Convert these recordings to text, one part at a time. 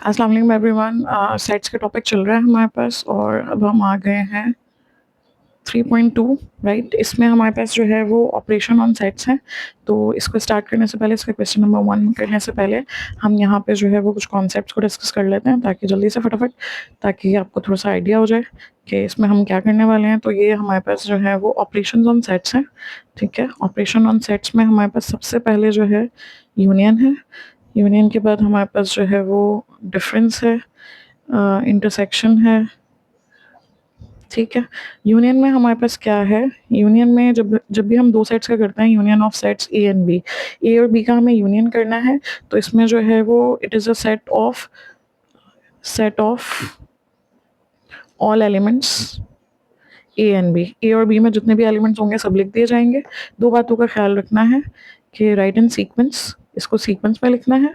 अस्सलाम वालेकुम everyone. Sets का टॉपिक चल रहा है हमारे पास और अब हम आ गए हैं 3.2 राइट। इसमें हमारे पास जो है वो ऑपरेशन ऑन सेट्स है। तो इसको स्टार्ट करने से पहले, इसका क्वेश्चन नंबर 1 करने से पहले हम यहाँ पे जो है वो कुछ कॉन्सेप्ट्स को डिस्कस कर लेते हैं ताकि जल्दी से फटाफट, ताकि आपको थोड़ा सा आइडिया हो जाए कि इसमें हम क्या करने वाले हैं। तो ये हमारे पास जो है वो ऑपरेशन ऑन सेट्स हैं, ठीक है। ऑपरेशन ऑन सेट्स में हमारे पास सबसे पहले जो है यूनियन है। यूनियन के बाद हमारे पास जो है वो डिफरेंस है, इंटरसेक्शन है, ठीक है। यूनियन में हमारे पास क्या है, यूनियन में जब जब भी हम दो सेट्स का करते हैं, union of sets A and B, A और बी का हमें यूनियन करना है। तो इसमें जो है वो it is a set of all elements A and B. A और बी में जितने भी एलिमेंट्स होंगे सब लिख दिए जाएंगे। दो बातों का ख्याल रखना है कि राइट इन सीक्वेंस, इसको सीक्वेंस में लिखना है,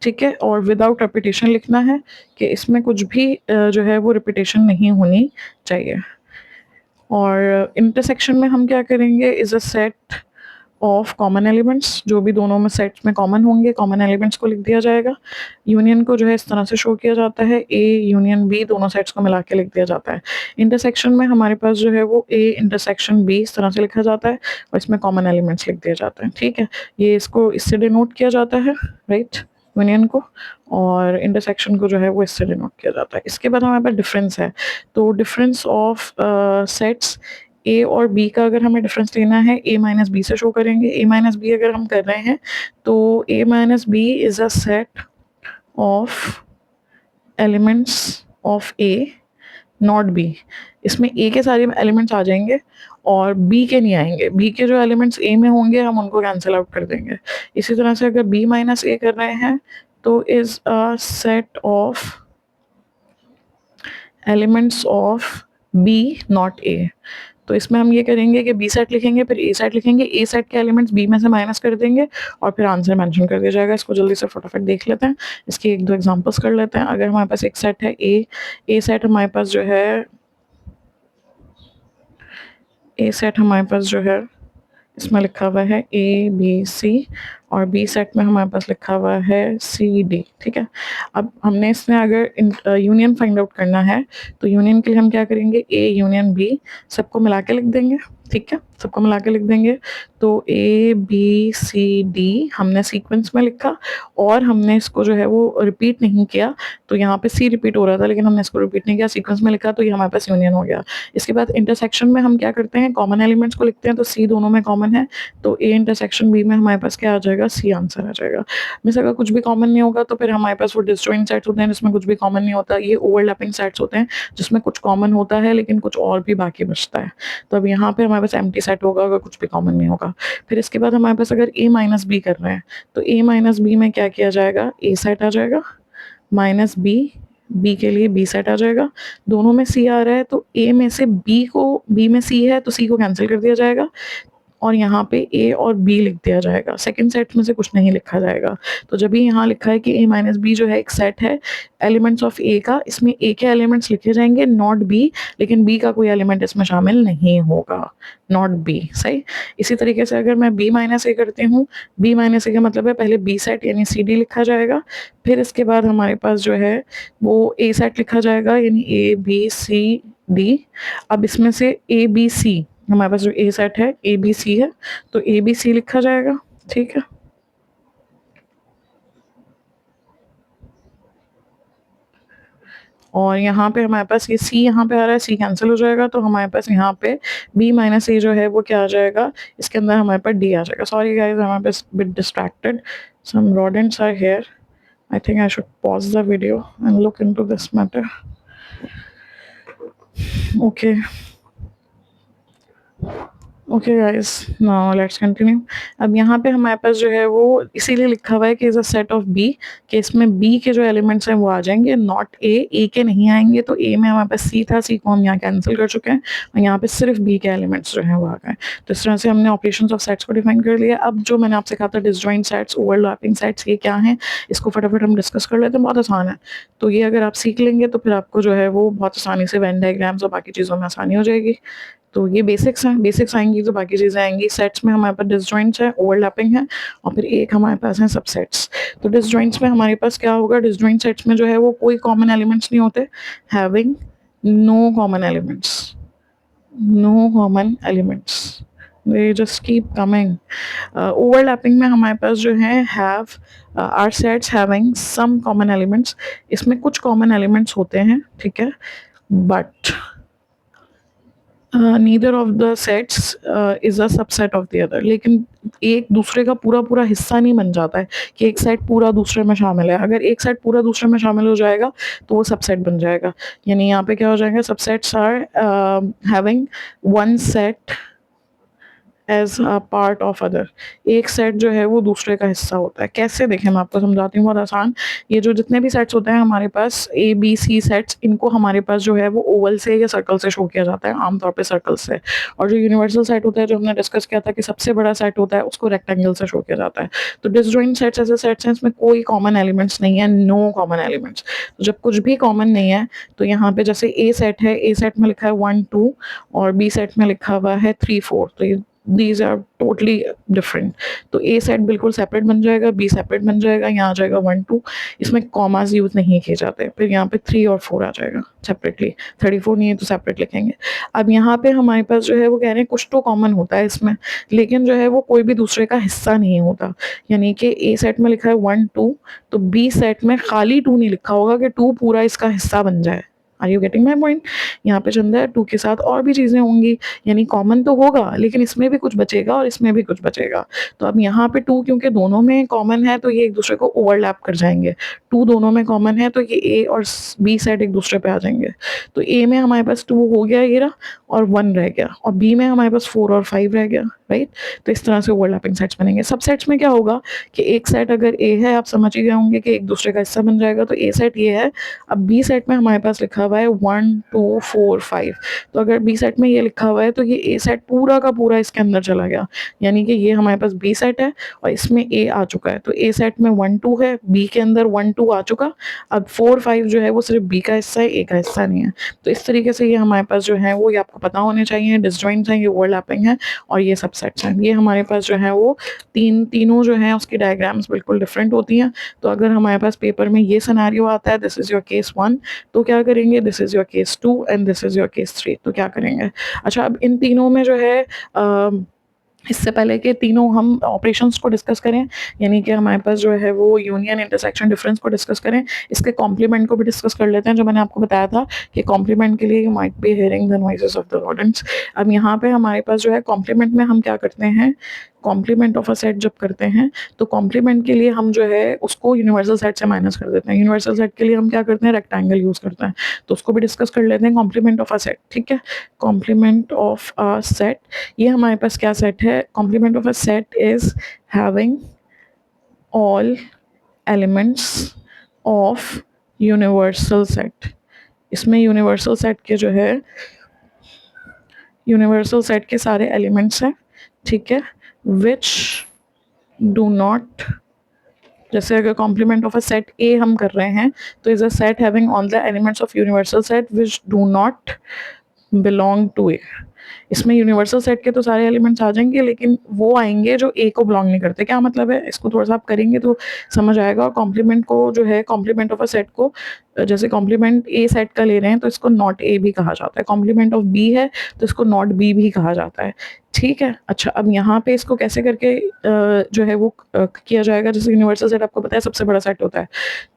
ठीक है। और विदाउट रेपिटेशन लिखना है कि इसमें कुछ भी जो है वो रिपीटेशन नहीं होनी चाहिए। और इंटरसेक्शन में हम क्या करेंगे, is a set of common elements, जो भी दोनों में सेट्स में कॉमन होंगे कॉमन एलिमेंट्स को लिख दिया जाएगा। यूनियन को जो है इस तरह से शो किया जाता है, ए यूनियन बी, दोनों सेट्स को मिला के लिख दिया जाता है। इंटरसेक्शन में हमारे पास जो है वो ए इंटरसेक्शन बी इस तरह से लिखा जाता है और इसमें कॉमन एलिमेंट्स लिख दिए जाते हैं, ठीक है। ये इसको इससे डिनोट किया जाता है, राइट, यूनियन को, और इंटरसेक्शन को जो है वो इससे डिनोट किया जाता है। इसके बाद हमारे पास डिफरेंस है। तो डिफरेंस ऑफ सेट्स ए और बी का अगर हमें डिफरेंस लेना है, ए माइनस बी से शो करेंगे। ए माइनस बी अगर हम कर रहे हैं तो A minus B is a set of elements of A not B. इसमें ए के सारे एलिमेंट्स आ जाएंगे और बी के नहीं आएंगे। बी के जो एलिमेंट्स ए में होंगे हम उनको कैंसिल आउट कर देंगे। इसी तरह से अगर बी माइनस ए कर रहे हैं तो is a set of elements of B not A. तो इसमें हम ये करेंगे कि बी सेट लिखेंगे, फिर ए सेट लिखेंगे, ए सेट के एलिमेंट्स बी में से माइनस कर देंगे और फिर आंसर मेंशन कर दिया जाएगा। इसको जल्दी से फटाफट देख लेते हैं, इसकी एक दो एग्जांपल्स कर लेते हैं। अगर हमारे पास एक सेट है ए सेट हमारे पास जो है, ए सेट हमारे पास जो है इसमें लिखा हुआ है ए बी सी, और बी सेट में हमारे पास लिखा हुआ है सी डी, ठीक है। अब हमने इसमें अगर यूनियन फाइंड आउट करना है तो यूनियन के लिए हम क्या करेंगे, ए यूनियन बी सबको मिला के लिख देंगे, ठीक है, सबको मिला के लिख देंगे। तो ए बी सी डी हमने सीक्वेंस में लिखा और हमने इसको जो है वो रिपीट नहीं किया। तो यहाँ पे सी रिपीट हो रहा था लेकिन हमने इसको रिपीट नहीं किया, सीक्वेंस में लिखा, तो ये हमारे पास यूनियन हो गया। इसके बाद इंटरसेक्शन में हम क्या करते हैं, कॉमन एलिमेंट्स को लिखते हैं। तो सी दोनों में कॉमन है, तो ए इंटरसेक्शन बी में हमारे पास क्या आ जाएगा, सी आंसर आ जाएगा। मिस अगर कुछ भी कॉमन नहीं होगा तो फिर हमारे पास वो डिसजॉइंट सेट्स होते हैं जिसमें कुछ भी कॉमन नहीं होता। ये ओवरलैपिंग सेट्स होते हैं जिसमें कुछ कॉमन होता है लेकिन कुछ और भी बाकी बचता है। तो अब यहाँ पे हमारे पास एम्प्टी सेट होगा अगर कुछ भी कॉमन नहीं होगा। फिर इसके बाद हमारे पास अगर ए माइनस बी कर रहे हैं तो ए माइनस बी में क्या किया जाएगा, ए सेट आ जाएगा, माइनस बी, बी के लिए बी सेट आ जाएगा। दोनों में सी आ रहा है तो ए में से बी को, बी में सी है तो सी को कैंसिल कर दिया जाएगा और यहाँ पे ए और बी लिख दिया जाएगा। सेकंड सेट में से कुछ नहीं लिखा जाएगा। तो जब भी यहाँ लिखा है कि ए माइनस बी जो है एक सेट है एलिमेंट्स ऑफ ए का, इसमें ए के एलिमेंट्स लिखे जाएंगे नॉट बी, लेकिन बी का कोई एलिमेंट इसमें शामिल नहीं होगा, नॉट बी, सही। इसी तरीके से अगर मैं बी माइनस ए करती हूँ, बी माइनस ए का मतलब है पहले बी सेट यानी सी डी लिखा जाएगा, फिर इसके बाद हमारे पास जो है वो ए सेट लिखा जाएगा यानी ए बी सी डी। अब इसमें से ए बी सी, हमारे पास जो ए सेट है ए बी सी है तो ए बी सी लिखा जाएगा, ठीक है। और यहाँ पे हमारे पास ये सी यहाँ पे आ रहा है, सी कैंसिल हो जाएगा तो हमारे पास यहाँ पे बी माइनस ए जो है वो क्या आ जाएगा, इसके अंदर हमारे पास डी आ जाएगा। सॉरी गाइज, हमारे पास bit distracted, some rodents are here. I think I should pause the video and look into this matter. Okay. Okay guys, now let's continue. अब यहाँ पे हमारे पास जो है वो इसीलिए लिखा हुआ है कि is a set of B, कि इसमें बी के जो एलिमेंट्स हैं वो आ जाएंगे, नॉट ए, ए के नहीं आएंगे। तो ए में हमारे पास सी था, सी को हम यहाँ कैंसिल कर चुके हैं और यहाँ पे सिर्फ बी के एलिमेंट्स जो हैं वो आ गए। तो इस तरह से हमने ऑपरेशंस ऑफ सेट्स को डिफाइन कर लिया। अब जो मैंने आपसे कहा था डिसजॉइंट सेट्स, ओवरलैपिंग सेट्स, ये क्या हैं, इसको फटाफट हम डिस्कस कर लेते हैं, बहुत आसान है। तो ये अगर आप सीख लेंगे तो फिर आपको जो है वो बहुत आसानी से वेन डायग्राम्स और बाकी चीज़ों में आसानी हो जाएगी, तो ये बेसिक्स हैं, बेसिक्स आएंगी तो बाकी चीज़ें आएंगी। सेट्स में हमारे पास डिसजॉइंट्स है, ओवरलैपिंग है, और फिर एक हमारे पास है सबसेट्स। तो डिसजॉइंट्स में हमारे पास क्या होगा, डिसजॉइंट सेट्स में जो है वो कोई कॉमन एलिमेंट्स नहीं होते, having no common elements, no common elements, they just keep coming. Overlapping में हमारे पास जो है have are sets having some common elements, इसमें कुछ common elements होते हैं, ठीक है, but neither of the sets is a subset of the other. लेकिन एक दूसरे का पूरा पूरा हिस्सा नहीं बन जाता है कि एक सेट पूरा दूसरे में शामिल है। अगर एक सेट पूरा दूसरे में शामिल हो जाएगा तो वो सबसेट बन जाएगा। यानी यहाँ पे क्या हो जाएगा, subsets are having one set as a part of other. एक सेट जो है वो दूसरे का हिस्सा होता है। कैसे, देखें मैं आपको समझाती हूँ, बहुत आसान। ये जो जितने भी सेट्स होते हैं हमारे पास, ए बी सी सेट्स, इनको हमारे पास जो है वो ओवल से या सर्कल से शो किया जाता है, आमतौर पे सर्कल से। और जो यूनिवर्सल सेट होता है, जो हमने डिस्कस किया था कि सबसे बड़ा सेट होता है, उसको रेक्टेंगल से शो किया जाता है। तो डिसजॉइंट सेट्स ऐसे सेट्स हैं इसमें कोई कॉमन एलिमेंट्स नहीं है, नो कॉमन एलिमेंट्स। तो जब कुछ भी कॉमन नहीं है तो यहाँ पे जैसे ए सेट है, ए सेट में लिखा है 1 2 और बी सेट में लिखा हुआ है 3 4, तो ये दीज आर टोटली डिफरेंट। तो ए सेट बिल्कुल सेपरेट बन जाएगा, बी सेपरेट बन जाएगा, यहाँ आ जाएगा 1 2, इसमें कॉमास यूज नहीं किए जाते। फिर यहाँ पे 3 और 4 आ जाएगा सेपरेटली, 34 नहीं है तो सेपरेट लिखेंगे। अब यहाँ पे हमारे पास जो है वो कह रहे हैं कुछ तो कॉमन होता है इसमें, लेकिन जो है वो कोई भी दूसरे का हिस्सा नहीं होता। यानी कि ए सेट में लिखा है 1 2, तो बी सेट में खाली 2 नहीं लिखा होगा कि 2 पूरा इसका हिस्सा बन जाए। Are you getting my point? यहाँ पे चंदा है 2 के साथ और भी चीज़ें होंगी, यानी कॉमन तो होगा लेकिन इसमें भी कुछ बचेगा और इसमें भी कुछ बचेगा। तो अब यहाँ पे 2 क्योंकि दोनों में कॉमन है तो ये एक दूसरे को ओवरलैप कर जाएंगे। 2 दोनों में कॉमन है तो ये ए और बी सेट एक दूसरे पे आ जाएंगे। तो ए में हमारे पास 2 हो गया ये रहा और 1 रह गया, और बी में हमारे पास 4 और 5 रह गया, राइट। तो इस तरह से ओवरलैपिंग सेट्स बनेंगे। सब सेट्स में क्या होगा कि एक सेट अगर ए है, आप समझ ही गए होंगे कि एक दूसरे का हिस्सा बन जाएगा, तो ए सेट ये है। अब बी सेट में हमारे पास लिखा हुआ है 1 2 4 5, तो अगर बी सेट में ये लिखा हुआ है तो ये ए सेट पूरा का पूरा इसके अंदर चला गया, यानी कि ये हमारे पास बी सेट है और इसमें ए आ चुका है। तो ए सेट में 1 2 है, बी के अंदर 1 2 आ चुका। अब 4 5 जो है वो सिर्फ बी का हिस्सा है, ए का हिस्सा नहीं है। तो इस तरीके से ये हमारे पास जो है वो, ये आपको पता होने चाहिए, डिसजॉइंट्स हैं, ये ओवरलैपिंग है और ये सबसेट्स हैं। ये हमारे पास जो है वो तीनों जो हैं उसकी डायग्राम्स बिल्कुल डिफरेंट होती हैं। तो अगर हमारे पास पेपर में ये सिनेरियो आता है, दिस इज योर केस 1, तो क्या करेंगे, this is your case 2 and this is your case 3, तो क्या करेंगे। अच्छा, अब इन तीनों में जो है इससे पहले कि तीनों हम ऑपरेशंस को डिस्कस करें, यानी कि हमारे पास जो है वो यूनियन, इंटरसेक्शन, डिफरेंस को डिस्कस करें, इसके कॉम्प्लीमेंट को भी डिस्कस कर लेते हैं। जो मैंने आपको बताया था कि कॉम्प्लीमेंट के लिए you might be hearing the noises of the rodents। अब यहाँ पे हमारे पास जो है कॉम्प्लीमेंट में हम क्या करते हैं, कॉम्प्लीमेंट ऑफ अ सेट जब करते हैं तो कॉम्प्लीमेंट के लिए हम जो है उसको यूनिवर्सल सेट से माइनस कर देते हैं। यूनिवर्सल सेट के लिए हम क्या करते हैं, रेक्टेंगल यूज करते हैं, तो उसको भी डिस्कस कर लेते हैं। कॉम्प्लीमेंट ऑफ अ सेट, ठीक है, कॉम्प्लीमेंट ऑफ अ सेट, ये हमारे पास क्या सेट है, complement of a set is having all elements of universal set. इसमें यूनिवर्सल सेट के जो है, यूनिवर्सल सेट के सारे एलिमेंट्स हैं, ठीक है, विच डू नॉट, जैसे अगर complement of a set A हम कर रहे हैं तो is a set having all the elements of universal set which do not belong to A. इसमें यूनिवर्सल सेट के तो सारे एलिमेंट्स आ जाएंगे लेकिन वो आएंगे जो ए को बिलोंग नहीं करते। क्या मतलब है, इसको थोड़ा सा आप करेंगे तो समझ आएगा। और कॉम्प्लीमेंट को जो है, कॉम्प्लीमेंट ऑफ अ सेट को, जैसे कॉम्प्लीमेंट ए सेट का ले रहे हैं तो इसको नॉट ए भी कहा जाता है, कॉम्प्लीमेंट ऑफ बी है तो इसको नॉट बी भी कहा जाता है, ठीक है। अच्छा, अब यहाँ पे इसको कैसे करके जो है वो किया जाएगा, जैसे यूनिवर्सल सेट आपको पता है सबसे बड़ा सेट होता है।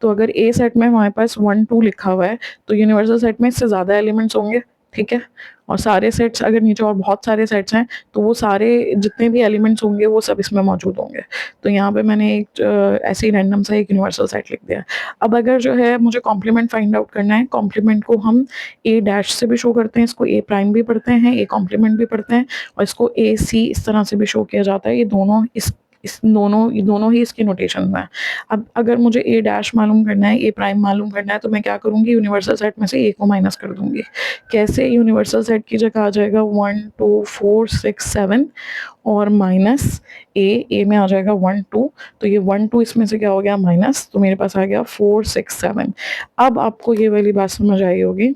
तो अगर ए सेट में हमारे पास 1 2 लिखा हुआ है तो यूनिवर्सल सेट में इससे ज़्यादा एलिमेंट्स होंगे, ठीक है। और सारे सेट्स, अगर नीचे और बहुत सारे सेट्स हैं तो वो सारे जितने भी एलिमेंट्स होंगे वो सब इसमें मौजूद होंगे। तो यहाँ पे मैंने एक ऐसे ही रैंडम सा एक यूनिवर्सल सेट लिख दिया। अब अगर जो है मुझे कॉम्प्लीमेंट फाइंड आउट करना है, कॉम्प्लीमेंट को हम ए डैश से भी शो करते हैं, इसको ए प्राइम भी पढ़ते हैं, ए कॉम्प्लीमेंट भी पढ़ते हैं, और इसको ए सी इस तरह से भी शो किया जाता है। ये दोनों दोनों ही इसकी नोटेशन में है। अब अगर मुझे ए डैश मालूम करना है, ए प्राइम मालूम करना है, तो मैं क्या करूँगी, यूनिवर्सल सेट में से ए को माइनस कर दूंगी। कैसे, यूनिवर्सल सेट की जगह आ जाएगा 1 2 4 6 7 और माइनस ए में आ जाएगा 1 2, तो ये 1 2 इसमें से क्या हो गया, माइनस, तो मेरे पास आ गया 4 6 7। अब आपको ये वाली बात समझ आई होगी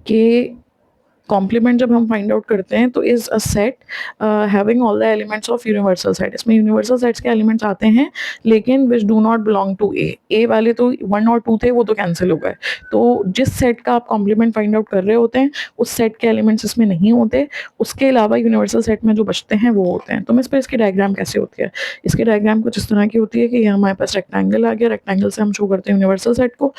कि कॉम्प्लीमेंट जब हम फाइंड आउट करते हैं तो is a set having all the elements of universal set. इसमें यूनिवर्सल सेट्स के एलिमेंट्स आते हैं लेकिन which do not belong to A वाले तो 1 और 2 थे, वो तो कैंसिल हो गए। तो जिस सेट का आप कॉम्प्लीमेंट फाइंड आउट कर रहे होते हैं उस सेट के एलिमेंट्स इसमें नहीं होते, उसके अलावा यूनिवर्सल सेट में जो बचते हैं वो होते हैं। तो मैं इस पर इसकी डायग्राम कैसे होती है, इसकी डायग्राम कुछ इस तरह की होती है कि ये हमारे पास रेक्टेंगल आ गया, रेक्टेंगल से हम शो करते हैं यूनिवर्सल सेट को।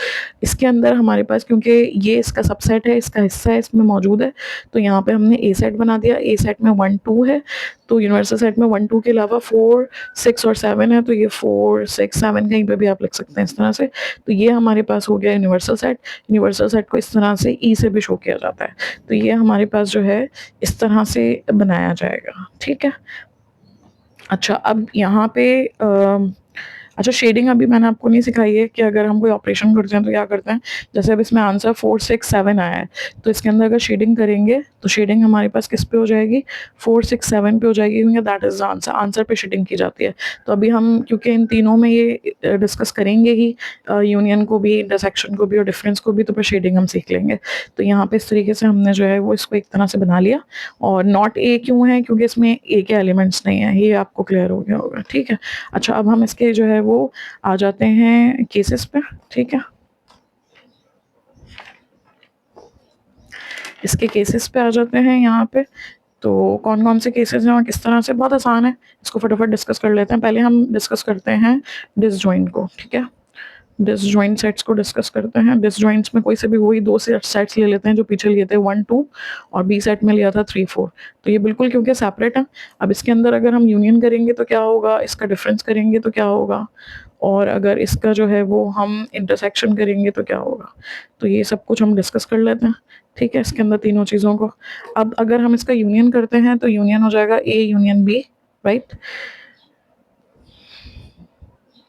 इसके अंदर हमारे पास, क्योंकि ये इसका सबसेट है, इसका हिस्सा है, इसमें मौजूद है, तो यहाँ पे हमने ए सेट बना दिया। ए सेट में 1 2 है, तो यूनिवर्सल सेट में 1 2 के अलावा 4 6 और 7 है, तो ये 4 6 7 कहीं पे भी आप लिख सकते हैं इस तरह से। तो ये हमारे पास हो गया यूनिवर्सल सेट। यूनिवर्सल सेट को इस तरह से ई से भी शो किया जाता है। तो ये हमारे पास जो है इस तरह से बनाया जाएगा, ठीक है। अच्छा, अब यहाँ पे अच्छा, शेडिंग अभी मैंने आपको नहीं सिखाई है कि अगर हम कोई ऑपरेशन करते हैं तो क्या करते हैं। जैसे अब इसमें आंसर 4 6 7 आया है, तो इसके अंदर अगर शेडिंग करेंगे तो शेडिंग हमारे पास किस पे हो जाएगी, 4 6 7 पे हो जाएगी, क्योंकि that is the answer. Answer पे शेडिंग की जाती है। तो अभी हम क्योंकि इन तीनों में ये डिस्कस करेंगे ही, यूनियन को भी, इंटरसेक्शन को भी और डिफरेंस को भी, तो फिर शेडिंग हम सीख लेंगे। तो यहाँ पे इस तरीके से हमने जो है वो इसको एक तरह से बना लिया। और नॉट ए क्यों है, क्योंकि इसमें ए के एलिमेंट्स नहीं है, ये आपको क्लियर हो गया होगा, ठीक है। अच्छा, अब हम इसके जो है वो आ जाते हैं केसेस पे, ठीक है। इसके केसेस पे आ जाते हैं यहाँ पे। तो कौन कौन से केसेस हैं और किस तरह से, बहुत आसान है, इसको फटाफट डिस्कस कर लेते हैं। पहले हम डिस्कस करते हैं डिसजॉइंट को, ठीक है। डिसजॉइंट सेट्स को डिस्कस करते हैं। डिसजॉइंट्स में कोई से भी वही दो से सेट्स ले लेते हैं जो पीछे लिए थे 1 2, और बी सेट में लिया था 3 4। तो ये बिल्कुल क्योंकि सेपरेट है। अब इसके अंदर अगर हम यूनियन करेंगे तो क्या होगा, इसका डिफरेंस करेंगे तो क्या होगा, और अगर इसका जो है वो हम इंटरसेक्शन करेंगे तो क्या होगा। तो ये सब कुछ हम डिस्कस कर लेते हैं, ठीक है, इसके अंदर तीनों चीज़ों को। अब अगर हम इसका यूनियन करते हैं तो यूनियन हो जाएगा ए यूनियन बी, राइट।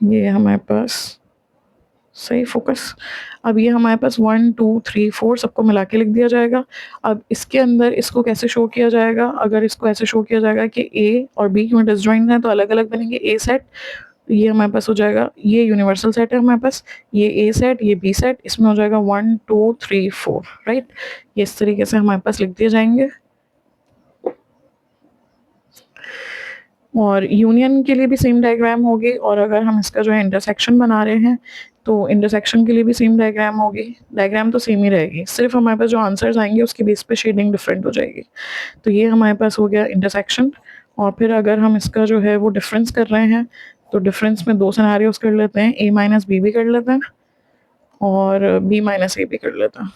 ये हमारे पास सही फोकस। अब ये हमारे पास 1 2 3 4 सबको मिला के लिख दिया जाएगा। अब इसके अंदर इसको कैसे शो किया जाएगा, अगर इसको ऐसे शो किया जाएगा कि ए और बी क्यों डिसजॉइंट है तो अलग अलग बनेंगे। ए सेट, ये हमारे पास हो जाएगा, ये यूनिवर्सल सेट है हमारे पास, ये ए सेट, ये बी सेट, इसमें हो जाएगा 1 2 3 4, राइट। ये इस तरीके से हमारे पास लिख दिए जाएंगे। और यूनियन के लिए भी सेम डायग्राम होगी, और अगर हम इसका जो है इंटरसेक्शन बना रहे हैं तो इंटरसेक्शन के लिए भी सेम डायग्राम होगी। डायग्राम तो सेम ही रहेगी, सिर्फ हमारे पास जो आंसर्स आएंगे उसके बेस पे शेडिंग डिफरेंट हो जाएगी। तो ये हमारे पास हो गया इंटरसेक्शन। और फिर अगर हम इसका जो है वो डिफरेंस कर रहे हैं तो डिफरेंस में 2 सिनेरियोस कर लेते हैं, ए माइनस बी भी कर लेते हैं और बी माइनस ए भी कर लेते हैं,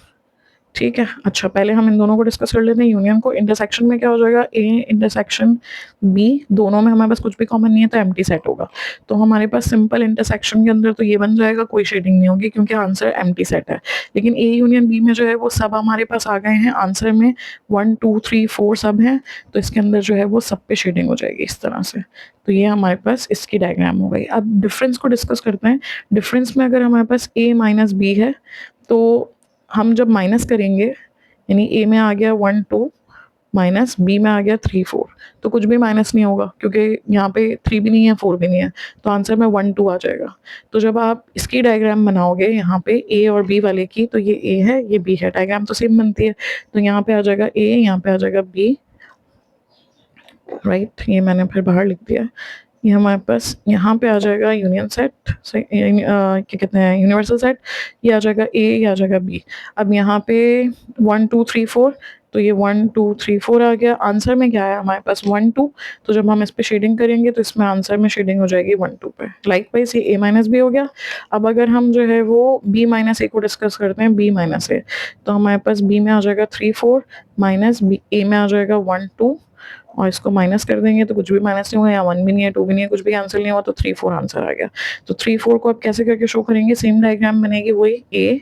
ठीक है। अच्छा, पहले हम इन दोनों को डिस्कस कर लेते हैं। यूनियन को, इंटरसेक्शन में क्या हो जाएगा, ए इंटरसेक्शन बी, दोनों में हमारे पास कुछ भी कॉमन नहीं है तो एम्प्टी सेट होगा। तो हमारे पास सिंपल इंटरसेक्शन के अंदर तो ये बन जाएगा, कोई शेडिंग नहीं होगी क्योंकि आंसर एम्प्टी सेट है। लेकिन ए यूनियन बी में जो है वो सब हमारे पास आ गए हैं आंसर में, 1 2 3 4 सब हैं, तो इसके अंदर जो है वो सब पे शेडिंग हो जाएगी इस तरह से। तो ये हमारे पास इसकी डायग्राम हो गई। अब डिफरेंस को डिस्कस करते हैं। डिफरेंस में अगर हमारे पास ए माइनस बी है तो हम जब माइनस करेंगे, यानी ए में आ गया 1 2 माइनस बी में आ गया 3 4, तो कुछ भी माइनस नहीं होगा क्योंकि यहाँ पे 3 भी नहीं है 4 भी नहीं है, तो आंसर में 1 2 आ जाएगा। तो जब आप इसकी डायग्राम बनाओगे यहाँ पे ए और बी वाले की, तो ये ए है ये बी है, डायग्राम तो सेम बनती है। तो यहाँ पे आ जाएगा ए, यहाँ पे आ जाएगा बी, राइट। ये मैंने फिर बाहर लिख दिया। ये हमारे पास यहाँ पे आ जाएगा यूनियन सेट, क्या कहते हैं, यूनिवर्सल सेट। ये आ जाएगा ए, ये आ जाएगा बी। अब यहाँ पे 1 2 3 4, तो ये 1 2 3 4 आ गया। आंसर में क्या है हमारे पास 1 2, तो जब हम इस पे शेडिंग करेंगे तो इसमें आंसर में शेडिंग हो जाएगी 1 2 पे। लाइक वाइज ये ए माइनस बी हो गया। अब अगर हम जो है वो बी माइनस ए को डिस्कस करते हैं, बी माइनस ए, तो हमारे पास बी में आ जाएगा 3 4 माइनस बी, ए में आ जाएगा 1 2, और इसको माइनस कर देंगे तो कुछ भी माइनस नहीं होगा, यहाँ 1 भी नहीं है 2 भी नहीं है, कुछ भी कैंसिल नहीं हुआ, तो 3 4 आंसर आ गया। तो 3 4 को अब कैसे करके शो करेंगे, सेम डायग्राम बनेगी, वही ए,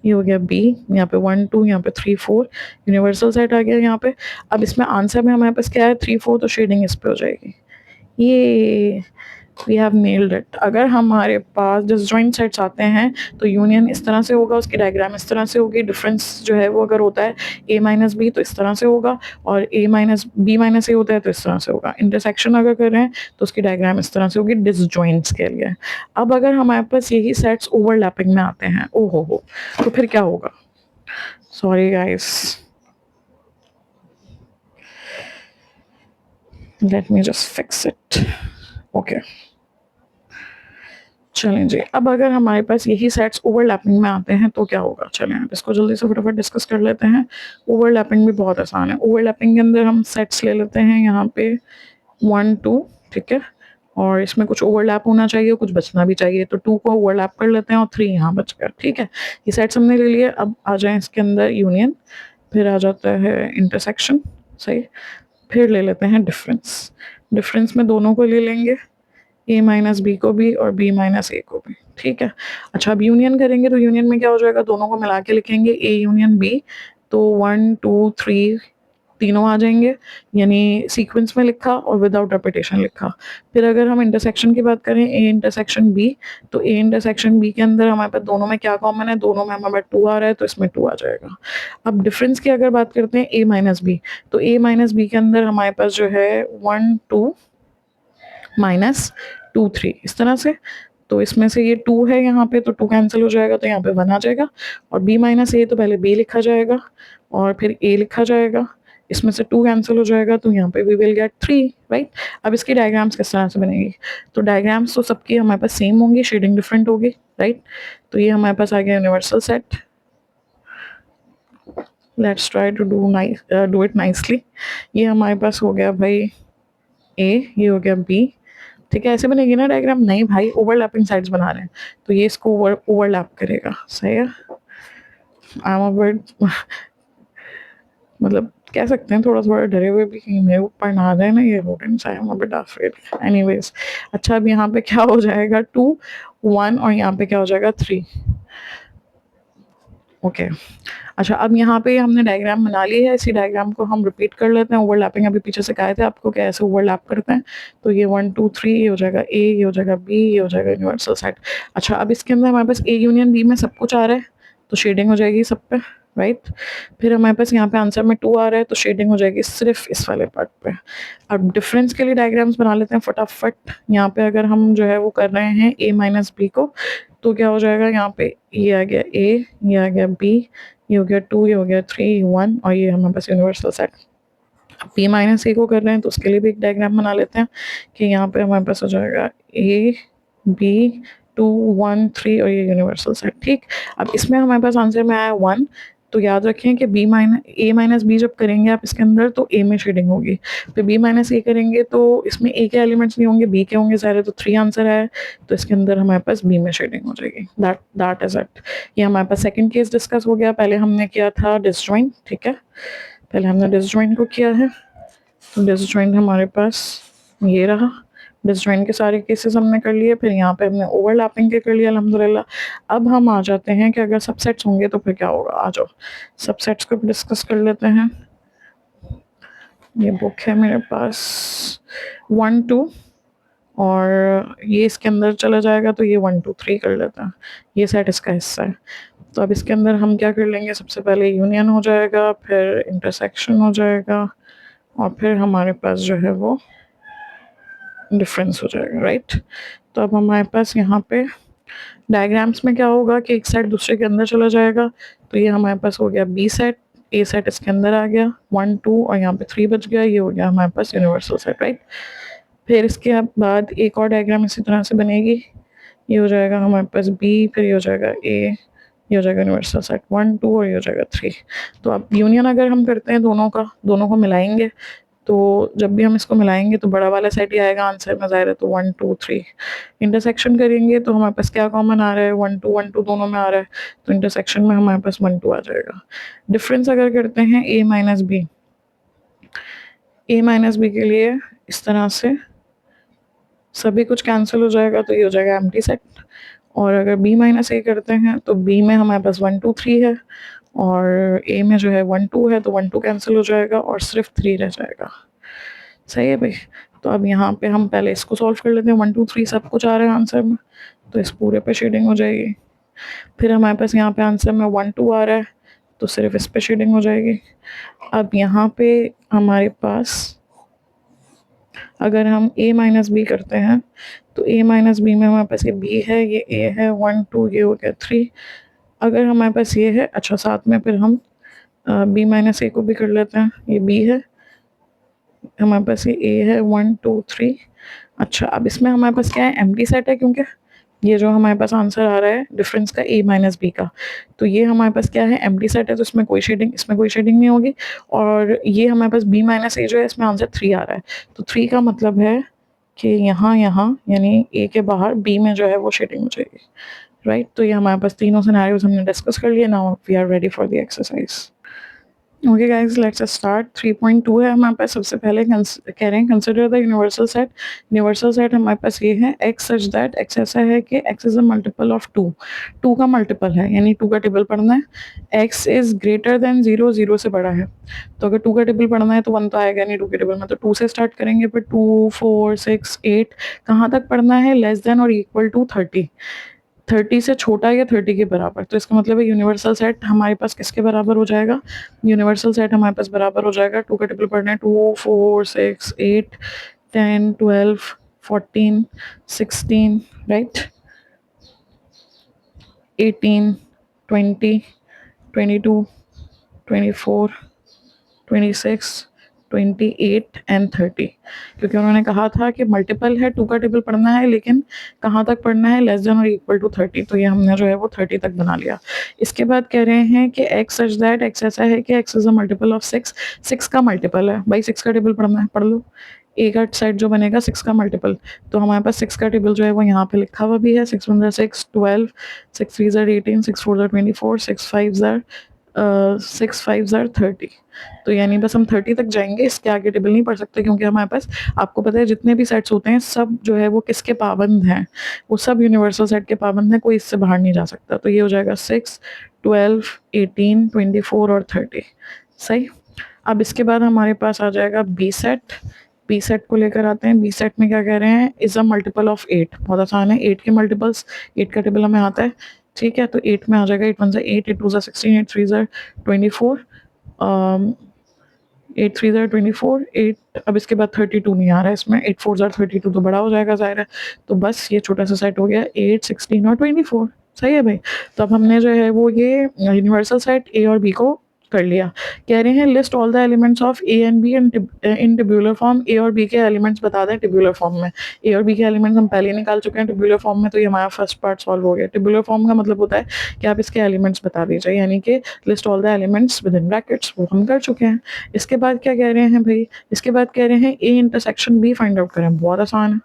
ये हो गया बी, यहाँ पे 1 2, यहाँ पे 3 4, यूनिवर्सल सेट आ गया यहाँ पे। अब इसमें आंसर में हमारे पास क्या है 3 4, तो शेडिंग इस पे हो जाएगी। ये वी हैव नेल्ड इट। अगर हमारे पास डिसजॉइंट सेट्स आते हैं तो यूनियन इस तरह से होगा, उसकी डायग्राम इस तरह से होगी। डिफरेंस जो है वो अगर होता है ए माइनस बी तो इस तरह से होगा, और ए माइनस बी माइनस ए होता है तो इस तरह से होगा। इंटरसेक्शन अगर कर रहे हैं तो उसकी डायग्राम इस तरह से होगी डिसजॉइंट्स के लिए। अब अगर हमारे पास यही सेट्स ओवरलैपिंग में आते हैं, ओ हो, तो फिर क्या होगा, sorry guys, let me just fix it. Okay, चलें जी। अब अगर हमारे पास यही सेट्स ओवरलैपिंग में आते हैं तो क्या होगा, चलें अब इसको जल्दी से फटाफट डिस्कस कर लेते हैं। ओवरलैपिंग भी बहुत आसान है। ओवरलैपिंग के अंदर हम सेट्स ले लेते हैं यहाँ पे 1 2, ठीक है, और इसमें कुछ ओवरलैप होना चाहिए, कुछ बचना भी चाहिए, तो 2 को ओवरलैप कर लेते हैं और 3 यहाँ बच गया, ठीक है। ये सेट्स हमने ले लिए। अब आ जाए इसके अंदर यूनियन, फिर आ जाता है इंटरसेक्शन, सही, फिर ले लेते हैं डिफरेंस। डिफरेंस में दोनों को ले लेंगे, ए माइनस बी को भी और बी माइनस ए को भी, ठीक है। अच्छा, अब यूनियन करेंगे तो यूनियन में क्या हो जाएगा, दोनों को मिला के लिखेंगे ए यूनियन बी, तो 1 2 3 तीनों आ जाएंगे, यानी सीक्वेंस में लिखा और विदाउट रेपिटेशन लिखा। फिर अगर हम इंटरसेक्शन की बात करें, ए इंटरसेक्शन बी, तो ए इंटरसेक्शन बी के अंदर हमारे पास दोनों में क्या कॉमन है, दोनों में हमारे पास 2 आ रहा है, तो इसमें 2 आ जाएगा। अब डिफरेंस की अगर बात करते हैं, ए माइनस बी, तो ए माइनस बी के अंदर हमारे पास जो है 1 2 माइनस 2 3 इस तरह से। तो इसमें से ये 2 है यहाँ पे, तो 2 कैंसिल हो जाएगा, तो यहाँ पे 1 आ जाएगा। और b माइनस ए, तो पहले b लिखा जाएगा और फिर a लिखा जाएगा, इसमें से 2 कैंसिल हो जाएगा, तो यहाँ पे वी विल गेट 3, राइट। अब इसकी डायग्राम्स किस तरह से बनेगी, तो डायग्राम्स तो सबकी हमारे पास सेम होंगी, शेडिंग डिफरेंट होगी, राइट। तो ये हमारे पास आ गया universal set. Let's try to do it nicely. ये हमारे पास हो गया भाई a, ये हो गया b, ठीक है। ऐसे बनेगी ना डायग्राम, नहीं भाई ओवरलैपिंग साइड्स बना रहे हैं, तो ये इसको ओवरलैप करेगा, सही है। आई एम अ बिट मतलब कह सकते हैं थोड़ा थोड़ा डरे हुए भी, कहीं मेरे ऊपर ना आ जाए ना ये rodents, I am a bit afraid. Anyways, अच्छा अब यहाँ पे क्या हो जाएगा, 2 1 और यहाँ पे क्या हो जाएगा 3, ओके। अच्छा, अब यहाँ पे हमने डायग्राम बना ली है, इसी डायग्राम को हम रिपीट कर लेते हैं। ओवरलैपिंग अभी पीछे से कहे थे आपको कि ऐसे ओवरलैप करते हैं, तो ये 1 2 3, ये हो जाएगा ए, ये हो जाएगा बी, ये हो जाएगा यूनिवर्सल सेट। अच्छा, अब इसके अंदर हमारे पास ए यूनियन बी में सब कुछ आ रहा है, तो शेडिंग हो जाएगी सब पे, राइट। फिर हमारे पास यहाँ पे आंसर में 2 आ रहा है, तो शेडिंग हो जाएगी सिर्फ इस वाले पार्ट पे। अब डिफरेंस के लिए डायग्राम्स बना लेते हैं फटाफट। यहाँ पे अगर हम जो है वो कर रहे हैं ए माइनस बी को, तो क्या हो जाएगा, यहाँ पे ये आ गया ए, ये आ गया बी, ये हो गया 2, ये हो गया 3 1, और ये हमारे पास यूनिवर्सल सेट। अब p माइनस ए को कर रहे हैं, तो उसके लिए भी एक डायग्राम बना लेते हैं कि यहाँ पे हमारे पास हो जाएगा a b 2 1 3 और ये यूनिवर्सल सेट, ठीक। अब इसमें हमारे पास आंसर में आया 1, तो याद रखें कि a माइनस बी जब करेंगे आप इसके अंदर, तो a में शेडिंग होगी। फिर b माइनस ए करेंगे तो इसमें a के एलिमेंट्स नहीं होंगे, b के होंगे सारे, तो 3 आंसर आया, तो इसके अंदर हमारे पास b में शेडिंग हो जाएगी। That is it. ये हमारे पास सेकंड केस डिस्कस हो गया। पहले हमने किया था डिसजॉइंट, ठीक है, पहले हमने डिसजॉइंट को किया है। तो डिसजॉइंट हमारे पास ये रहा, डिसजॉइंट के सारे केसेस हमने कर लिए। फिर यहाँ पे हमने ओवरलैपिंग के कर लिया अल्हम्दुलिल्लाह। अब हम आ जाते हैं कि अगर सबसेट्स होंगे तो फिर क्या होगा। आ जाओ सबसेट्स को डिस्कस कर लेते हैं। ये बुक है मेरे पास 1 2, और ये इसके अंदर चला जाएगा, तो ये 1 2 3 कर लेते हैं, ये सेट इसका हिस्सा है। तो अब इसके अंदर हम क्या कर लेंगे, सबसे पहले यूनियन हो जाएगा, फिर इंटरसेक्शन हो जाएगा, और फिर हमारे पास जो है वो डिफरेंस हो जाएगा, राइट। तो अब हमारे पास यहाँ पे डायग्राम्स में क्या होगा कि एक सेट दूसरे के अंदर चला जाएगा, तो ये हमारे पास हो गया बी सेट, ए सेट इसके अंदर आ गया 1 2, और यहाँ पे 3 बच गया, ये हो गया हमारे पास यूनिवर्सल सेट, राइट। फिर इसके बाद एक और डायग्राम इसी तरह से बनेगी, ये हो जाएगा हमारे पास बी, फिर ये हो जाएगा ए, ये हो जाएगा यूनिवर्सल सेट 1 2, और ये हो जाएगा 3। तो अब यूनियन अगर हम करते हैं दोनों का, दोनों को मिलाएंगे, तो जब भी हम इसको मिलाएंगे तो बड़ा वाला सेट ही आएगा आंसर में, ज़ाहिर है, तो 1 2 3। इंटरसेक्शन करेंगे तो हमारे पास क्या कॉमन आ रहा है, 1 2 दोनों में आ रहा है, तो इंटरसेक्शन में हमारे पास 1 2 आ जाएगा। डिफरेंस अगर करते हैं ए माइनस बी, ए माइनस बी के लिए इस तरह से सभी कुछ कैंसिल हो जाएगा, तो ये हो जाएगा एम्प्टी सेट। और अगर b माइनस ए करते हैं तो b में हमारे पास 1 2 3 है, और a में जो है 1 2 है, तो 1 2 कैंसिल हो जाएगा और सिर्फ 3 रह जाएगा, सही है भाई। तो अब यहाँ पे हम पहले इसको सॉल्व कर लेते हैं। 1 2 3 सब कुछ आ रहा है आंसर में, तो इस पूरे पे शेडिंग हो जाएगी। फिर हमारे पास यहाँ पे आंसर में 1 2 आ रहा है, तो सिर्फ इस पे शेडिंग हो जाएगी। अब यहाँ पे हमारे पास अगर हम a माइनस बी करते हैं, तो a माइनस बी में हमारे पास ये b है, ये a है 1 2, ये हो गया 3। अगर हमारे पास ये है, अच्छा साथ में फिर हम b माइनस ए को भी कर लेते हैं, ये b है, हमारे पास ये ए है 1 2 3। अच्छा, अब इसमें हमारे पास क्या है, एम्प्टी सेट है, क्योंकि ये जो हमारे पास आंसर आ रहा है डिफरेंस का ए माइनस बी का, तो ये हमारे पास क्या है, एम्प्टी सेट है, तो इसमें कोई शेडिंग, इसमें कोई शेडिंग नहीं होगी। और ये हमारे पास बी माइनस ए जो है, इसमें आंसर 3 आ रहा है, तो 3 का मतलब है कि यहाँ यहाँ यानी ए के बाहर बी में जो है वो शेडिंग हो जाएगी, राइट। तो ये हमारे पास तीनों सिनेरियोज हमने डिस्कस कर लिए। Now we are ready for the exercise. Okay guys, let's start. 3.2 है हमारे पास। सबसे पहले कह रहे हैं consider the universal set. Universal set हमारे पास ये है एक्स सच दैट, एक्स ऐसा है कि x is a multiple of 2, 2 का मल्टीपल है, यानी 2 का टेबल पढ़ना है। एक्स इज ग्रेटर देन 0, 0 से बड़ा है, तो अगर 2 का टेबल पढ़ना है तो 1 तो आएगा नहीं 2 के टेबल में, तो 2 से स्टार्ट करेंगे, फिर 2 4 6 8 कहाँ तक पढ़ना है, लेस देन और इक्वल टू 30, 30 से छोटा या 30 के बराबर। तो इसका मतलब है यूनिवर्सल सेट हमारे पास किसके बराबर हो जाएगा, यूनिवर्सल सेट हमारे पास बराबर हो जाएगा, 2 का टेबल पढ़ना है, 2 4 6 8 10 12 14 16, राइट, 18 20 22 24 26 28 एंड 30, क्योंकि उन्होंने कहा था कि मल्टीपल है, 2 का टेबल पढ़ना है, लेकिन कहाँ तक पढ़ना है, लेस देन और इक्वल टू 30, तो ये हमने जो है वो 30 तक बना लिया। इसके बाद कह रहे हैं कि एक्स सच दैट, एक्स ऐसा है कि x is a multiple of 6, 6 का मल्टीपल है भाई, 6 का टेबल पढ़ना है, पढ़ लो। ए का सेट जो बनेगा 6 का मल्टीपल, तो हमारे पास 6 का टेबल जो है वो यहाँ पे लिखा हुआ भी है। 6 1 6 12, 6 3 18, 6 4 24, 6 5 6 5 30, तो यानी बस हम 30 तक जाएंगे, इसके आगे टेबल नहीं पढ़ सकते, क्योंकि हमारे पास आपको पता है जितने भी सेट्स होते हैं सब जो है वो किसके पाबंद हैं, वो सब यूनिवर्सल सेट के पाबंद हैं, कोई इससे बाहर नहीं जा सकता। तो ये हो जाएगा 6 12 18 24 और 30, सही। अब इसके बाद हमारे पास आ जाएगा बी सेट। बी सेट को लेकर आते हैं। बी सेट में क्या कह रहे हैं, इज अ मल्टीपल ऑफ 8, बहुत आसान है, 8 के मल्टीपल्स, 8 का टेबल हमें आता है, ठीक है। तो 8 में आ जाएगा 8 1 ज़ा 8, 8 2 ज़ा 16, 8 3 ज़ा 24, 8 3 ज़ा 24, 8, अब इसके बाद 32 नहीं आ रहा है इसमें, 8 4 ज़ा 32 तो बड़ा हो जाएगा ज़ाहिर है, तो बस ये छोटा सा सेट हो गया 8 16 और 24, सही है भाई। तो अब हमने जो है वो ये यूनिवर्सल सेट ए और बी को कर लिया। कह रहे हैं list all the elements of A and B in tabular form. A और बी के एलिमेंट्स बता दें टेब्यूलर फॉर्म में। ए और बी के एलिमेंट्स हम पहले निकाल चुके हैं टेब्यूलर फॉर्म में, तो ये हमारा फर्स्ट पार्ट सॉल्व हो गया। टेब्यूलर फॉर्म का मतलब होता है कि आप इसके एलिमेंट्स बता दीजिए, यानी कि list all the elements with in brackets, वो हम कर चुके हैं। इसके बाद क्या कह रहे हैं भाई, इसके बाद कह रहे हैं A intersection B find out करें, बहुत आसान है।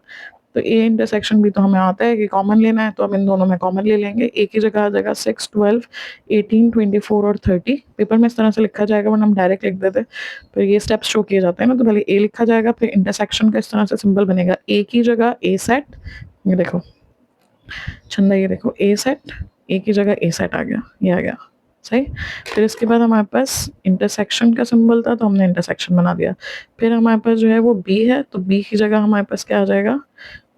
तो ए इंटरसेक्शन भी तो हमें आता है कि कॉमन लेना है, तो हम इन दोनों में कॉमन ले लेंगे। ए की जगह आ जाएगा 6 12 18 24 और 30। पेपर में इस तरह से लिखा जाएगा, वरना हम डायरेक्ट लिख देते, फिर ये स्टेप्स शो किए जाते हैं ना। तो पहले ए लिखा जाएगा, फिर इंटरसेक्शन का इस तरह से सिंबल बनेगा, ए की जगह ए सेट, ये देखो चंदा, ये देखो ए सेट, ए की जगह ए सेट आ गया, ये आ गया, सही। फिर इसके बाद हमारे पास इंटरसेक्शन का सिंबल था, तो हमने इंटरसेक्शन बना दिया। फिर हमारे पास जो है वो बी है, तो बी की जगह हमारे पास क्या आ जाएगा,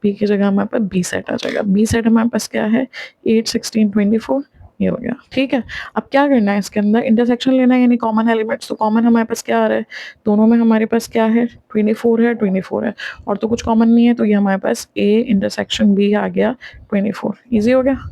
बी की जगह हमारे पास बी सेट आ जाएगा। बी सेट हमारे पास क्या है, 8 16 24, ये हो गया, ठीक है। अब क्या करना है, इसके अंदर इंटरसेक्शन लेना है, यानी कॉमन एलिमेंट्स। तो कॉमन हमारे पास क्या आ रहा है, दोनों में हमारे पास क्या है, 24 है, 24 है, और तो कुछ कॉमन नहीं है, तो ये हमारे पास ए इंटरसेक्शन बी आ गया 24, ईजी हो गया।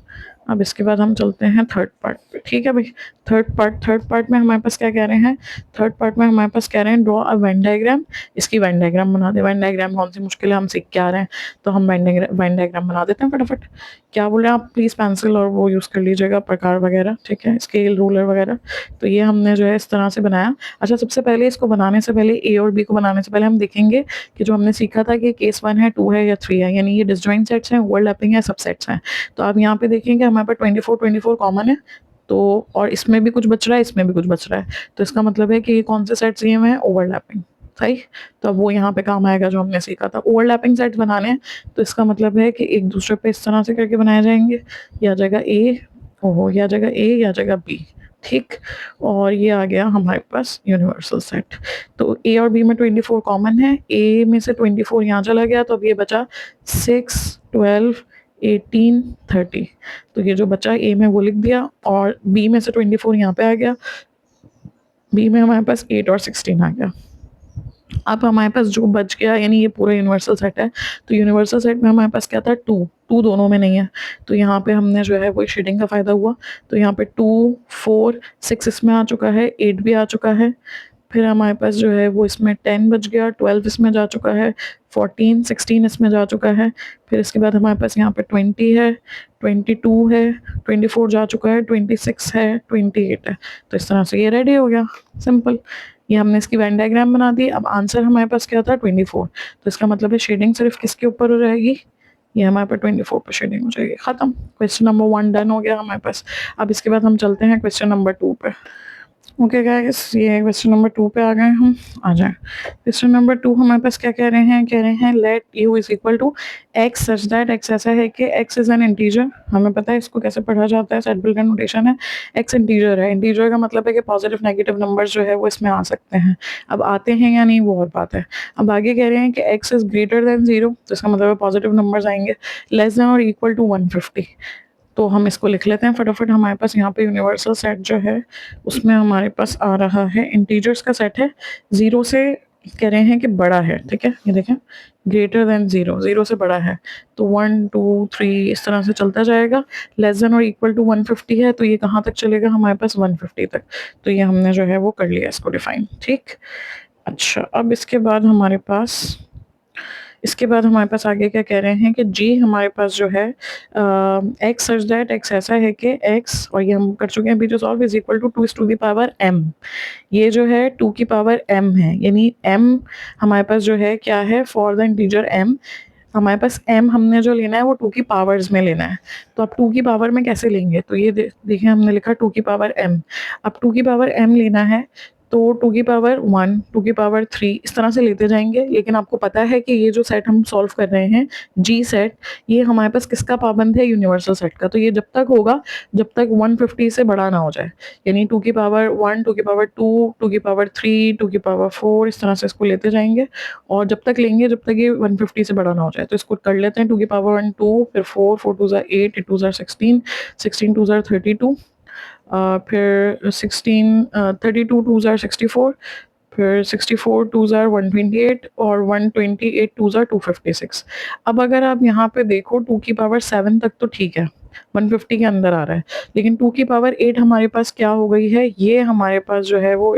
अब इसके बाद हम चलते हैं थर्ड पार्ट पे, ठीक है भाई। थर्ड पार्ट में हमारे पास क्या कह रहे हैं, थर्ड पार्ट में हमारे पास कह रहे हैं ड्रॉ अ वेन डायग्राम। इसकी वेन डायग्राम बना दे। वेन डायग्राम कौन सी मुश्किल है, हम सीख के आ रहे हैं, तो हम वेन डायग्राम बना देते हैं फटाफट। क्या बोल रहे हैं आप, प्लीज़ पेंसिल और वो यूज़ कर लीजिएगा, प्रकार वगैरह, ठीक है, स्केल रूलर वगैरह। तो ये हमने जो है इस तरह से बनाया। अच्छा, सबसे पहले इसको बनाने से पहले, ए और बी को बनाने से पहले हम देखेंगे कि जो हमने सीखा था कि केस 1 है, 2 है या 3 है, यानी ये डिसजॉइंट सेट्स हैं, ओवरलैपिंग है, सबसेट्स हैं। तो आप यहाँ पे देखेंगे हमारे पास 24 कॉमन है, तो और इसमें भी कुछ बच रहा है, इसमें भी कुछ बच रहा है, तो इसका मतलब है कि ये कौन से सेट्स ये हैं, ओवरलैपिंग, सही। तो अब वो यहाँ पे काम आएगा जो हमने सीखा था, ओवरलैपिंग सेट्स बनाने हैं। तो इसका मतलब है कि एक दूसरे पे इस तरह से करके बनाए जाएंगे, या जाएगा ए, ओहो, या जाएगा ए, या जाएगा बी, ठीक। और ये आ गया हमारे पास यूनिवर्सल सेट। तो ए और बी में 24 कॉमन है, ए में से 24 यहाँ चला गया, तो अब ये बचा 6 12 18 30। तो ये जो बचा ए में वो लिख दिया, और बी में से 24 यहाँ पे आ गया, बी में हमारे पास 8 और 16 आ गया। अब हमारे पास जो बच गया, यानी ये पूरा यूनिवर्सल सेट है, तो यूनिवर्सल सेट में हमारे पास क्या था, 2 2 दोनों में नहीं है, तो यहाँ पे हमने जो है वो शेडिंग का फ़ायदा हुआ। तो यहाँ पे 2 4 6 इसमें आ चुका है, 8 भी आ चुका है, फिर हमारे पास जो है वो इसमें 10 बच गया, 12 इसमें जा चुका है, 14 16 इसमें जा चुका है। फिर इसके बाद हमारे पास यहाँ पे 20 है, 22 है, 24 जा चुका है, 26 है, 28 है। तो इस तरह से ये रेडी हो गया, सिंपल। ये हमने इसकी वेन डायग्राम बना दी। अब आंसर हमारे पास क्या था, 24। तो इसका मतलब है शेडिंग सिर्फ किसके ऊपर हो जाएगी, ये हमारे पास 24 पर शेडिंग हो जाएगी। खत्म, क्वेश्चन नंबर 1 डन हो गया हमारे पास। अब इसके बाद हम चलते हैं क्वेश्चन नंबर 2 पे। ओके गाइस, ये क्वेश्चन नंबर 2 पे आ गए हम। आ जाए क्वेश्चन नंबर 2। हमारे पास क्या कह रहे हैं, कह रहे हैं let u is equal to x such that x ऐसा है कि x इज एन इंटीजर। हमें पता है इसको कैसे पढ़ा जाता है, सेट बिल्ट का नोटेशन है, x इंटीजर है। इंटीजर का मतलब है कि पॉजिटिव नेगेटिव नंबर्स जो है वो इसमें आ सकते हैं। अब आते हैं या नहीं वो और बात है। अब आगे कह रहे हैं कि x इज ग्रेटर देन 0, तो इसका मतलब है पॉजिटिव नंबर्स आएंगे। लेस देन और इक्वल टू 150। तो हम इसको लिख लेते हैं फटाफट। हमारे पास यहाँ पे यूनिवर्सल सेट जो है उसमें हमारे पास आ रहा है, इंटीजर्स का सेट है, 0 से कह रहे हैं कि बड़ा है, ठीक है। ये देखें, ग्रेटर देन 0, 0 से बड़ा है, तो 1 2 3 इस तरह से चलता जाएगा। लेस देन और इक्वल टू 150 है, तो ये कहाँ तक चलेगा, हमारे पास 150 तक। तो ये हमने जो है वो कर लिया इसको डिफाइन, ठीक। अच्छा, अब इसके बाद हमारे पास आगे क्या कह रहे हैं कि जी हमारे पास जो है एक्स सच दैट एक्स ऐसा है कि एक्स, और ये हम कर चुके हैं अभी जो solve, is equal to 2 to the power m। ये जो है 2 की पावर m है, यानी m हमारे पास जो है क्या है, फॉर द इंटीजर m हमारे पास m हमने जो लेना है वो 2 की पावर्स में लेना है। तो अब 2 की पावर में कैसे लेंगे, तो ये देखिए हमने लिखा 2 की पावर m। अब 2 की पावर m लेना है तो 2 की पावर 1, 2 की पावर 3 इस तरह से लेते जाएंगे। लेकिन आपको पता है कि ये जो सेट हम सॉल्व कर रहे हैं, जी सेट, ये हमारे पास किसका पाबंद है, यूनिवर्सल सेट का। तो ये जब तक होगा जब तक 150 से बड़ा ना हो जाए, यानी 2 की पावर 1, 2 की पावर 2, 2 की पावर 3, 2 की पावर 4 इस तरह से इसको लेते जाएंगे। और जब तक लेंगे जब तक ये 150 से बड़ा ना हो जाए। तो इसको कर लेते हैं, 2 की पावर 1 2, फिर 4, 4 टू ज़ा 8, 8 टू ज़ा 16, 16 टू ज़ा 32, फिर 16 32 टू ज़ार 64, फिर 64 टू ज़ार 128 और 128 टू ज़ार 256। अब अगर आप यहाँ पे देखो 2 की पावर 7 तक तो ठीक है, 150 के अंदर आ रहा है। लेकिन 2 की पावर 8 हमारे पास क्या हो गई है, ये हमारे पास जो है वो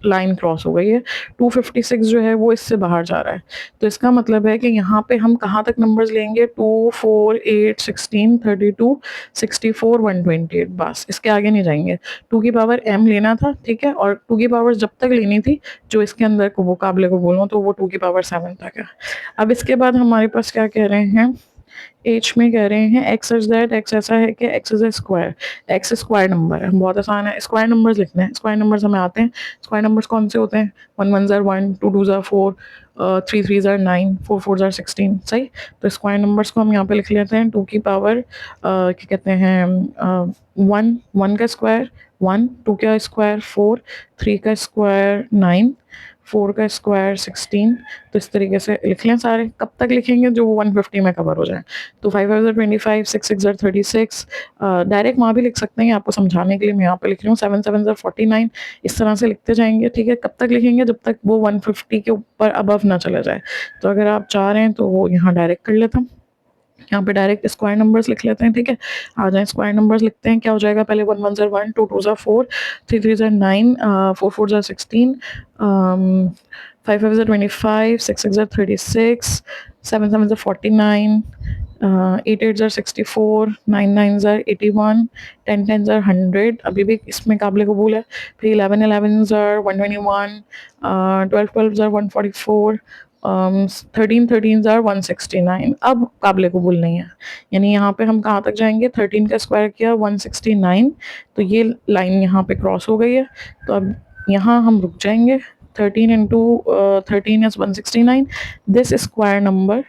लाइन क्रॉस हो गई है, 256 जो है वो इससे बाहर जा रहा है। तो इसका मतलब है कि यहाँ पे हम कहाँ तक नंबर्स लेंगे, 2 4 8 16 32 64 128, बस इसके आगे नहीं जाएंगे। 2 की पावर m लेना था, ठीक है, और 2 की पावर जब तक लेनी थी जो इसके अंदर को वो काबिले को बोलूँ तो वो 2 की पावर 7 तक है। अब इसके बाद हमारे पास क्या कह रहे हैं, एच में कह रहे हैं एक्स इज दैट एक्स ऐसा है कि x is a square. X square number है, बहुत आसान है, स्क्वायर नंबर्स लिखने हैं। स्क्वायर नंबर्स हमें आते हैं। स्क्वायर नंबर्स कौन से होते हैं, 1 1 ज़ार 1, 2 2 ज़ार 4, 3 3 ज़ार 9, 4 4 ज़ार 16, सही। तो स्क्वायर नंबर्स को हम यहाँ पे लिख लेते हैं, 2 की पावर क्या कहते हैं 1, 1 का स्क्वायर 1, 2 का स्क्वायर 4, 3 का स्क्वायर 9, 4 का स्क्वायर 16। तो इस तरीके से लिख लें सारे। कब तक लिखेंगे, जो 150 में कवर हो जाए। तो 5 5 ज़ार 25, 6 6 ज़ार 36, डायरेक्ट वहाँ भी लिख सकते हैं, आपको समझाने के लिए मैं यहाँ पे लिख रही हूँ। 7 7 ज़ार 49 इस तरह से लिखते जाएंगे, ठीक है। कब तक लिखेंगे, जब तक वो 150 के ऊपर अबव ना चला जाए। तो अगर आप चाह रहे हैं तो वो यहाँ डायरेक्ट कर लेता हूँ, यहाँ पे डायरेक्ट स्क्वायर नंबर्स लिख लेते हैं, ठीक है। आ जाए स्क्वायर नंबर्स लिखते हैं, क्या हो जाएगा, पहले 1 1 ज़ार 1, 2 2 ज़ार 4, 3 3 ज़ार 9, 4 4 ज़ार 16, 5 5 ज़ार 25, 6 6 ज़ार 36, 7 7 ज़ार 49, 8 8 ज़ार 64, 9 9 ज़ार 81, 10 10 ज़ार 100, अभी भी इसमें काबिल कबूल है। फिर 11 11 ज़ार 121, 12 12 ज़ार 144, 13 13 ज़ार 169। अब काबिल कबूल नहीं है, यानी यहाँ पे हम कहाँ तक जाएंगे, 13 का स्क्वायर किया 169, तो ये लाइन यहाँ पे क्रॉस हो गई है। तो अब यहाँ हम रुक जाएंगे, 13 into 13 is 169। This square number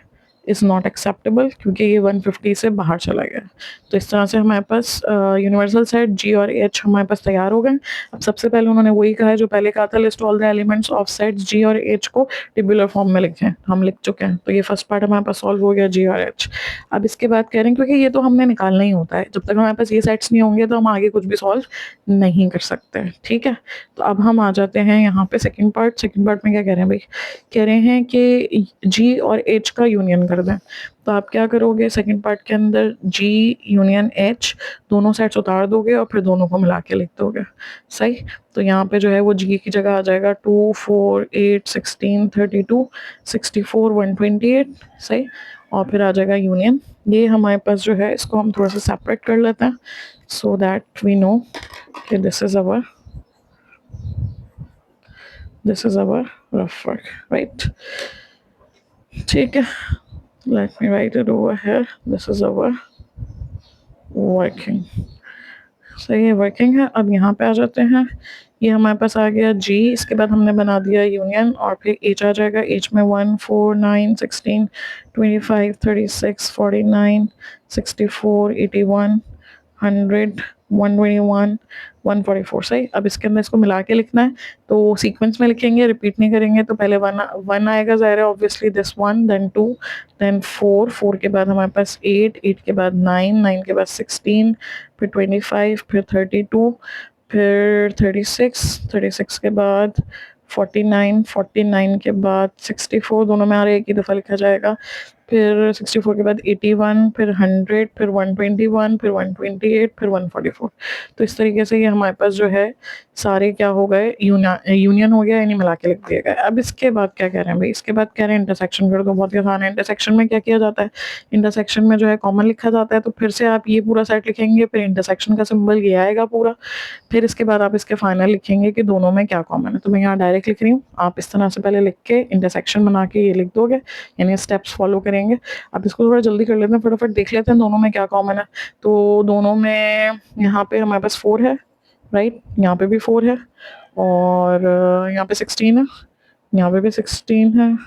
is not acceptable, क्योंकि ये 150 से बाहर चला गया। तो इस तरह से हमारे पास यूनिवर्सल सेट जी और एच हमारे पास तैयार हो गए। अब सबसे पहले उन्होंने वही कहा है जो पहले कहा था, list all the elements of sets G और एच को टेबुलर फॉर्म में लिखें। हम लिख चुके हैं, तो ये फर्स्ट पार्ट हमारे पास सॉल्व हो गया, जी और एच। अब इसके बाद कह रहे हैं, क्योंकि ये तो हमने निकालना ही होता है, जब तक हमारे पास ये सेट्स नहीं होंगे तो हम आगे कुछ भी सॉल्व नहीं कर सकते, ठीक है। तो अब हम आ जाते हैं यहाँ पे सेकेंड पार्ट। सेकेंड पार्ट में क्या कह रहे हैं भाई, कह रहे हैं कि जी और एच का यूनियन भर दें। तो आप क्या करोगे, सेकंड पार्ट के अंदर G यूनियन H दोनों सेट्स उतार दोगे और फिर दोनों को मिला के लिख दोगे। सही। तो यहाँ पे जो है वो G की जगह आ जाएगा 2 4 8 16 32 64 128। सही। और फिर आ जाएगा यूनियन। ये हमारे पास जो है इसको हम थोड़ा सा सेपरेट कर लेते हैं सो दैट वी नो कि this is our rough work, right? ठीक है, let me write it over here. This is our working. सही है, वर्किंग है। अब यहाँ पे आ जाते हैं, ये हमारे पास आ गया G, इसके बाद हमने बना दिया यूनियन और फिर H आ जाएगा। H में 1 4 9 16 25 36 49 64 81 100 121 144। सही। अब इसके अंदर इसको मिला के लिखना है, तो सीक्वेंस में लिखेंगे, रिपीट नहीं करेंगे। तो पहले वन आएगा ज़ाहिर है, obviously this one, then 2, then 4, 4 के बाद हमारे पास 8, 8 के बाद 9, 9 के बाद 16, फिर 25, फिर 32, फिर 36, 36 के बाद 49, 49 के बाद 64, दोनों में आ रहे एक ही दफ़ा लिखा जाएगा। फिर 64 के बाद 81, फिर 100, फिर 121, फिर 128, फिर 144। तो इस तरीके से ये हमारे पास जो है सारे क्या हो गए, यूनियन हो गया, यानी मिला के लिख दिया गया। अब इसके बाद क्या कह रहे हैं भाई, इसके बाद कह रहे हैं इंटरसेक्शन कर दो। बहुत ही आसान है। इंटरसेक्शन में क्या किया जाता है, इंटरसेक्शन में जो है कॉमन लिखा जाता है। तो फिर से आप ये पूरा सेट लिखेंगे, फिर इंटरसेक्शन का सिंबल ये आएगा पूरा, फिर इसके बाद आप इसके फाइनल लिखेंगे कि दोनों में क्या कॉमन है। तो मैं यहाँ डायरेक्ट लिख रही हूँ, आप इस तरह से पहले लिख के इंटरसेक्शन बना के ये लिख दोगे, यानी स्टेप्स फॉलो करेंगे। अब इसको थोड़ा जल्दी कर लेते हैं, फटाफट देख लेते हैं दोनों में क्या कॉमन है। तो दोनों में यहाँ पे हमारे पास 4 है, राइट, यहाँ पे भी 4 है, और यहाँ पे 16 है, यहाँ पे भी 16 है,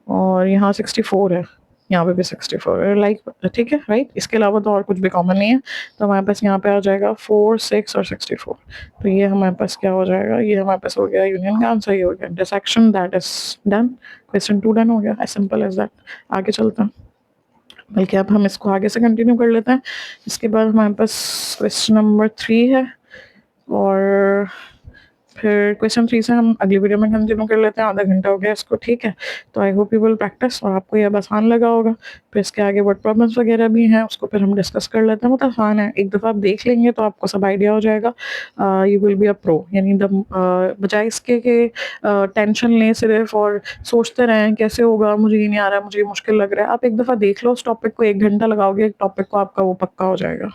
और यहाँ 64 है, यहाँ पे भी 64 है, लाइक, ठीक है, राइट। इसके अलावा तो और कुछ भी कॉमन नहीं है। तो हमारे पास यहाँ पे आ जाएगा 4 6 और 64। तो ये हमारे पास क्या हो जाएगा, ये हमारे पास हो गया यूनियन का आंसर, ये हो गया intersection. That is done, question 2 done हो गया, एज सिंपल एज दैट। आगे चलते हैं, बल्कि अब हम इसको आगे से कंटिन्यू कर लेते हैं। इसके बाद हमारे पास क्वेश्चन नंबर 3 है, और फिर क्वेश्चन 3 से हम अगली वीडियो में कंटिन्यू कर लेते हैं। आधा घंटा हो गया इसको, ठीक है। तो I hope you will practice, और आपको ये अब आसान लगा होगा। फिर इसके आगे वर्ड प्रॉब्लम्स वगैरह भी हैं, उसको फिर हम डिस्कस कर लेते हैं। बहुत आसान है, एक दफ़ा आप देख लेंगे तो आपको सब आइडिया हो जाएगा। You will be a pro, यानी बजाय इसके कि टेंशन लें सिर्फ और सोचते रहें कैसे होगा, मुझे ये नहीं आ रहा, मुझे ये मुश्किल लग रहा है, आप एक दफ़ा देख लो उस टॉपिक को, 1 घंटा लगाओगे एक टॉपिक को, आपका वो पक्का हो जाएगा।